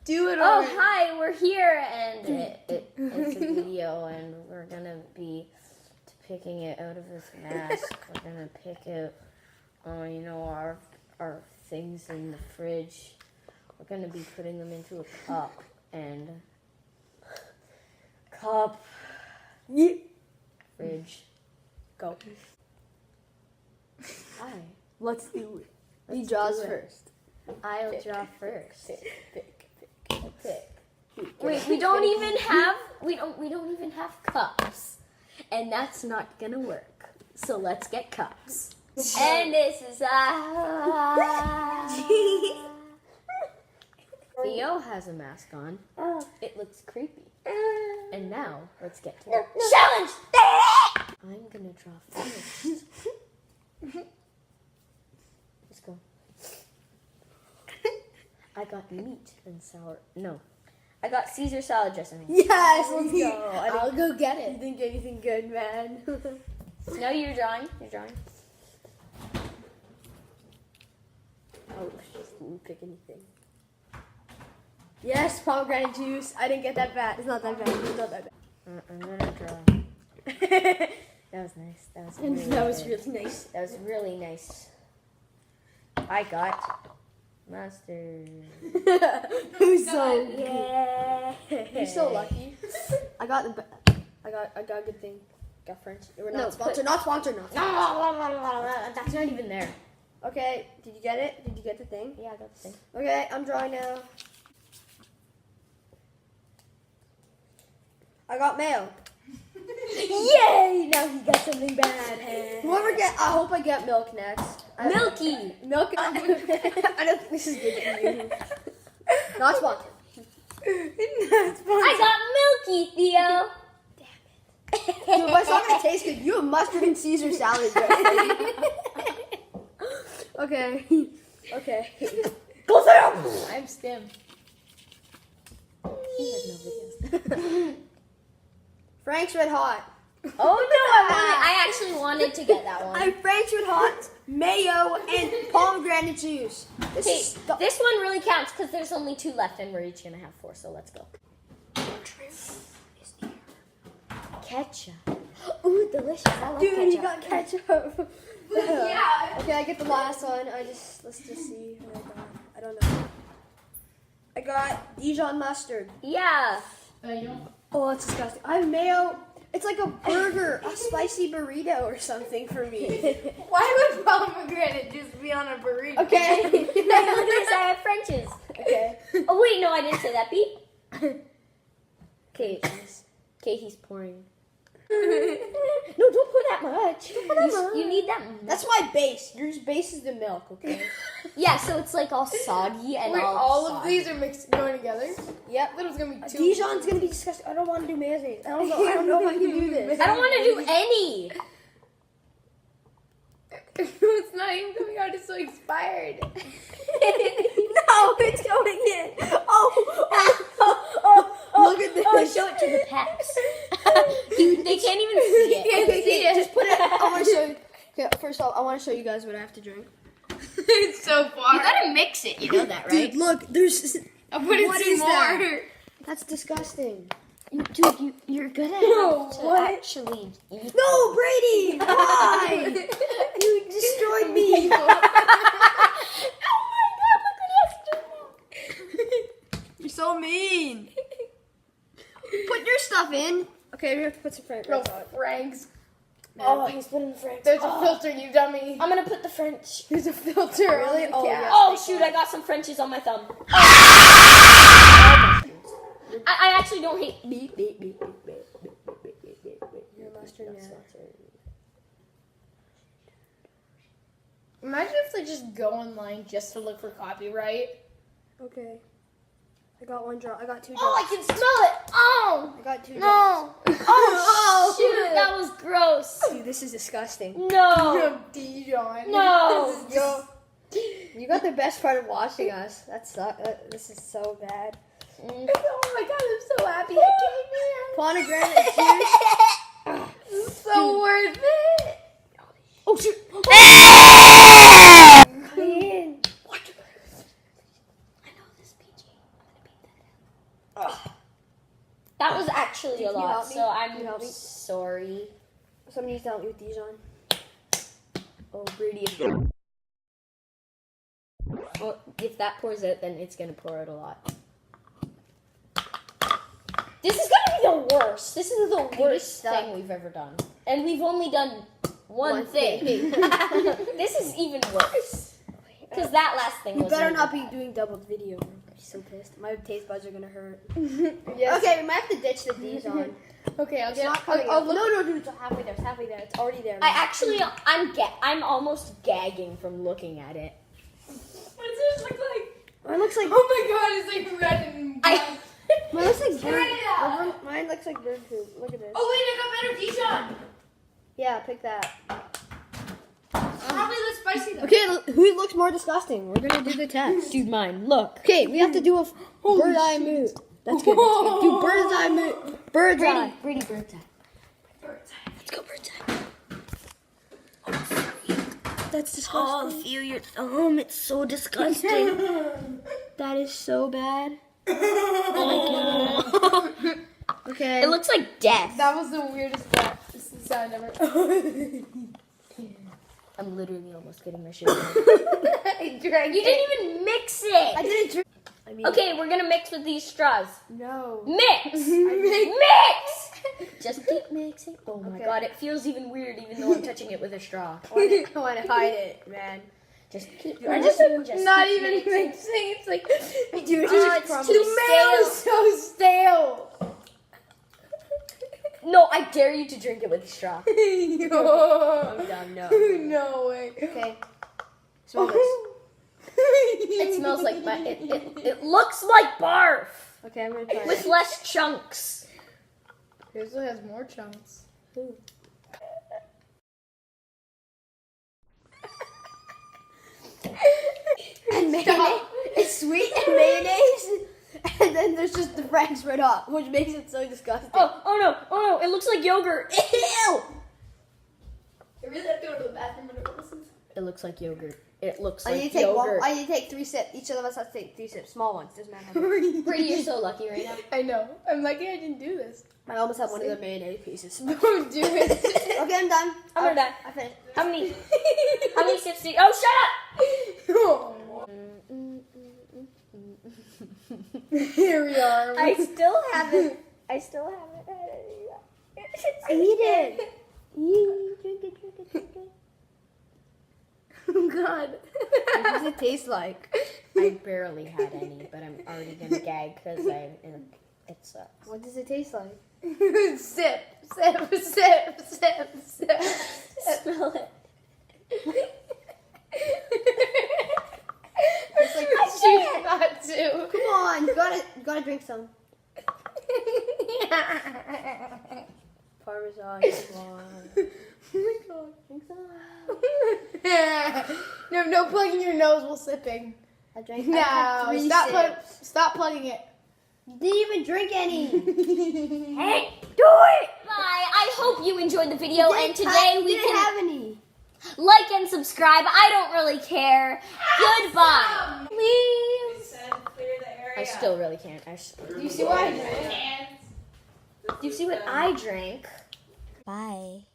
Do it Oh, already. hi, we're here, and it's a video, and we're gonna be picking it out of this mask. We're gonna pick out, our things in the fridge. We're gonna be putting them into a cup, Yeah. fridge. Go. Hi. Let's do it. He draws first. I'll Pick. draw first. Pick. Pick. Wait, we don't even have cups, and that's not gonna work. So let's get cups. And this is Theo has a mask on. It looks creepy. And now let's get to the challenge. I'm gonna draw first. Let's go. I got meat and sour. No, I got Caesar salad dressing. Yes, let's go. I'll go get You it. think anything good, man? No, you're drawing. You're drawing. Oh, just pick anything. Yes, pomegranate juice. I didn't get that bad. It's not that bad. It's not that bad. I'm gonna draw. That was nice. That was really That was good. really nice. That was really nice. I got mustard. Who's so Yeah. You're so lucky. I got a good thing. Got French. We're not No, sponsored. Not sponsored. Not No, sponsored. that's not even there. Okay, did you get it? Did you get the thing? Yeah, I got the thing. Okay, I'm drawing now. I got mayo. Yay! Now he got something bad. Whoever I hope I get milk next. Milky. Milk. I don't think this is good for you. Not sponsored. I got milky, Theo. Dude, but it's not gonna taste good. You have mustard and Caesar salad dressing. Okay. Okay. Go there. I'm Stim. He has no videos. Frank's Red Hot. Oh no! I actually wanted to get that one. I'm Frank's Red Hot, mayo, and pomegranate juice. Okay, this one really counts because there's only 2 left, and we're each gonna have 4. So let's go. Ketchup. Ooh, delicious! I like Dude, ketchup. you got ketchup. Yeah. Okay, I get the last one. Let's just see what I got. I don't know. I got Dijon mustard. Yeah. Oh, it's disgusting. I have mayo. It's like a burger, a spicy burrito or something for me. Why would pomegranate just be on a burrito? Okay. Look at this. I have French's. Okay. Oh wait, no, I didn't say that. Beep. Okay. Okay, he's pouring. No, don't pour that much. You need that much. That's my base. Your base is the milk, okay? Yeah, so it's like all soggy and Wait, all all of soggy. these are mixed going together? Yep. That was gonna be 2. Dijon's gonna be disgusting. I don't want to do mayonnaise. I don't know if I can do this. I don't want to do any. It's not even coming out. It's so expired. No, it's going in. Oh. Look at this. Oh, show it to the packs. Dude, they can't even see it. Okay, just put it. I want to show you. Okay, first off, I want to show you guys what I have to drink. It's so far. You gotta mix it. You know that, right? Dude, look. There's. I'll put it What some is more. that? That's disgusting. Dude, you're gonna have to What? actually eat. No, Brady. Why? You destroyed me. Oh my god, look what he has to do now. You're so mean. Put your stuff in. Okay, we have to put some French. No, Frank's. Oh, he's putting the French. There's a filter, you dummy. I'm gonna put the French. There's a filter. Really? On the Oh, cap. yeah. Oh shoot, I got some Frenchies on my thumb. I actually don't hate. Beep, beep, beep, beep, beep, beep, beep, beep, beep. Your mustard now. Imagine if they just go online just to look for copyright. Okay. I got 1 draw. I got 2 draws. Oh, I can smell it. Oh I got 2 draws. no. Oh shoot, that was gross. Dude, this is disgusting. No. Dijon. No. Yo. You got the best part of watching us. That sucks. This is so bad. Oh my god, I'm so happy. Pomegranate juice. This is so worth it. Oh shoot. Man. What? I know this PG. I'm gonna beat that. That was actually Can a you lot, help me? so Can you I'm help me? sorry. Somebody needs to help me with Dijon. Oh, Brady. Well, if that pours out, then it's gonna pour out a lot. This is gonna be the worst. This is the worst thing we've ever done. And we've only done one thing. This is even worse. Because that last thing You was better even not bad. be doing double video. I'm so pissed. My taste buds are gonna hurt. Yes. Okay, we might have to ditch the Dijon. Okay, I'll It's get. not coming I'll out. look. No, dude, it's halfway there. It's halfway there. It's already there. I'm almost gagging from looking at it. What does this look like? Mine looks like. Oh my god, it's like red and black. Mine looks like bird. Yeah. Mine looks like bird food. Look at this. Oh wait, I got better Dijon. Yeah, pick that. Probably less spicy though. Okay, who looks more disgusting? We're gonna do the test. Dude, mine, look. Okay, we have to do a bird's eye move. That's good. Do bird's eye move. Bird's eye. Brady, bird's eye. Let's go bird's eye. That's disgusting. Oh, feel your thumb. It's so disgusting. That is so bad. Okay. It looks like death. That was the weirdest sound ever. I'm literally almost getting my shit on. I drank You didn't even mix it. I didn't drink. I mean, Okay, we're gonna mix with these straws. no. Mix! Mix! Just keep mixing. Oh my Okay. god, it feels even weird even though I'm touching it with a straw. I want to hide it, man. Just keep I just just not keep even mixing. mixing. It's like Dude, it's the mayo is so stale. No, I dare you to drink it with a straw. no. I'm done. No. No way. Okay. Smell this. It smells like it looks like barf Okay, I'm gonna try with it. less chunks. Yours has more chunks. And mayonnaise. It's sweet and mayonnaise. And then there's just the French right off, which makes it so disgusting. Oh no, it looks like yogurt. Ew! I really have to go to the bathroom when it listens. It looks like yogurt. It looks I like need to take yogurt. I need to take 3 sips. Each of us has to take 3 sips. Small ones. Doesn't matter how much. Brady, you're so lucky right now. I know. I'm lucky I didn't do this. I almost have one of the mayonnaise pieces. Don't do it. Okay, I'm done. I'm done. I finished. How many sips do you... Oh, shut Oh. Here we are. up! I still haven't had it. Eat it. Drink it. Oh, God. What does it taste like? I barely had any, but I'm already gonna gag because it sucks. What does it taste like? Sip, sip, sip, sip, sip. Smell it. It's like Choose not to. come on, you gotta drink some. Parmesan, come on. Oh my god. No plugging your nose while sipping. I drank. No, I had 3 sips. stop plugging it. You didn't even drink any. Hey, do it! Bye. I hope you enjoyed the video, and today we didn't can have any. like and subscribe. I don't really care. Goodbye. Please. I still really can't. Do you see why I drank? Do you see what I drank? Bye.